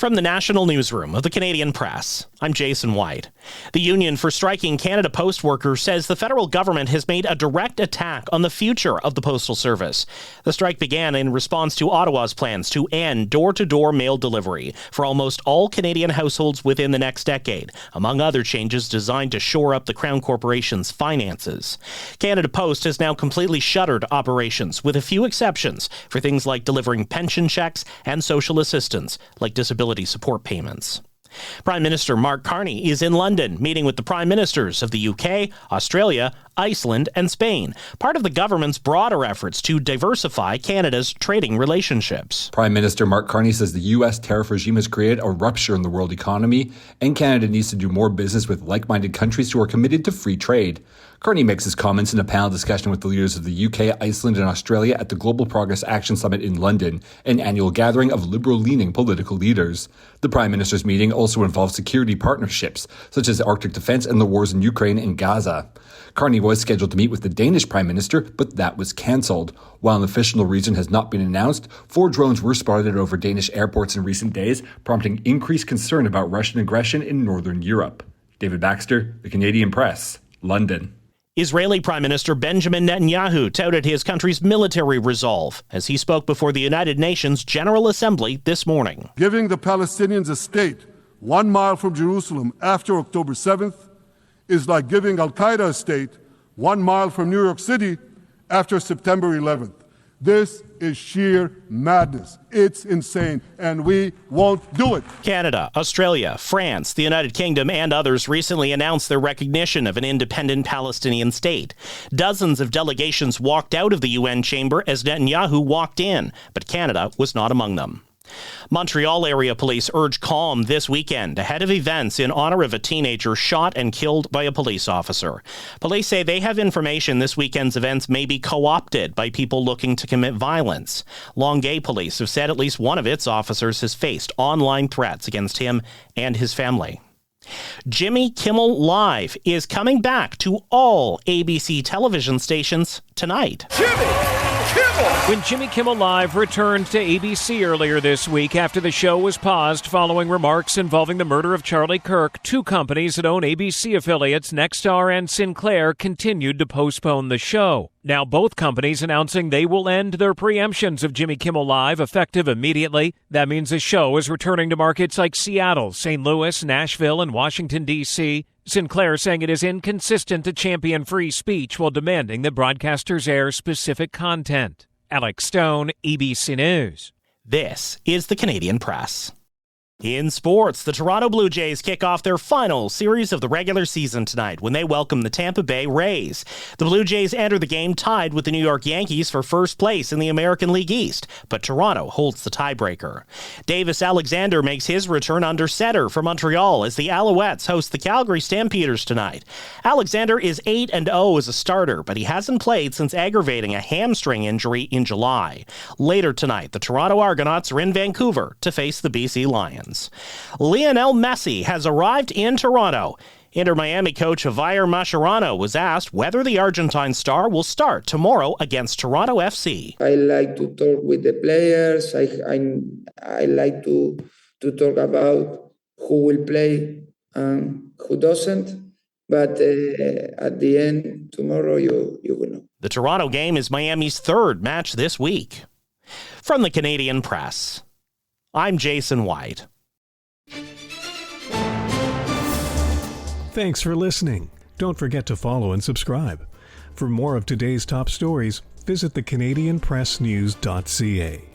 From the National Newsroom of the Canadian Press, I'm Jason White. The Union for Striking Canada Post Workers says the federal government has made a direct attack on the future of the Postal Service. The strike began in response to Ottawa's plans to end door-to-door mail delivery for almost all Canadian households within the next decade, among other changes designed to shore up the Crown Corporation's finances. Canada Post has now completely shuttered operations, with a few exceptions for things like delivering pension checks and social assistance, like disability support payments. Prime Minister Mark Carney is in London, meeting with the Prime Ministers of the UK, Australia, Iceland, and Spain, part of the government's broader efforts to diversify Canada's trading relationships. Prime Minister Mark Carney says the U.S. tariff regime has created a rupture in the world economy, and Canada needs to do more business with like-minded countries who are committed to free trade. Carney makes his comments in a panel discussion with the leaders of the UK, Iceland, and Australia at the Global Progress Action Summit in London, an annual gathering of liberal-leaning political leaders. The Prime Minister's meeting also involved security partnerships, such as Arctic defense and the wars in Ukraine and Gaza. Carney was scheduled to meet with the Danish Prime Minister, but that was cancelled. While an official reason has not been announced, 4 drones were spotted over Danish airports in recent days, prompting increased concern about Russian aggression in northern Europe. David Baxter, The Canadian Press, London. Israeli Prime Minister Benjamin Netanyahu touted his country's military resolve as he spoke before the United Nations General Assembly this morning. Giving the Palestinians a state 1 mile from Jerusalem after October 7th is like giving Al-Qaeda a state 1 mile from New York City after September 11th. This is sheer madness. It's insane, and we won't do it. Canada, Australia, France, the United Kingdom, and others recently announced their recognition of an independent Palestinian state. Dozens of delegations walked out of the UN chamber as Netanyahu walked in, but Canada was not among them. Montreal area police urge calm this weekend ahead of events in honor of a teenager shot and killed by a police officer. Police say they have information this weekend's events may be co-opted by people looking to commit violence. Longueuil police have said at least one of its officers has faced online threats against him and his family. Jimmy Kimmel Live is coming back to all ABC television stations tonight. When Jimmy Kimmel Live returned to ABC earlier this week after the show was paused following remarks involving the murder of Charlie Kirk, 2 companies that own ABC affiliates, Nexstar and Sinclair, continued to postpone the show. Now both companies announcing they will end their preemptions of Jimmy Kimmel Live effective immediately. That means the show is returning to markets like Seattle, St. Louis, Nashville, and Washington, D.C., Sinclair saying it is inconsistent to champion free speech while demanding that broadcasters air specific content. Alex Stone, ABC News. This is the Canadian Press. In sports, the Toronto Blue Jays kick off their final series of the regular season tonight when they welcome the Tampa Bay Rays. The Blue Jays enter the game tied with the New York Yankees for first place in the American League East, but Toronto holds the tiebreaker. Davis Alexander makes his return under center for Montreal as the Alouettes host the Calgary Stampeders tonight. Alexander is 8-0 as a starter, but he hasn't played since aggravating a hamstring injury in July. Later tonight, the Toronto Argonauts are in Vancouver to face the BC Lions. Lionel Messi has arrived in Toronto. Inter Miami coach Javier Mascherano was asked whether the Argentine star will start tomorrow against Toronto FC. I like to talk with the players. I like to talk about who will play and who doesn't. But at the end, tomorrow you will know. The Toronto game is Miami's 3rd match this week. From the Canadian Press, I'm Jason White. Thanks for listening. Don't forget to follow and subscribe. For more of today's top stories, visit thecanadianpressnews.ca.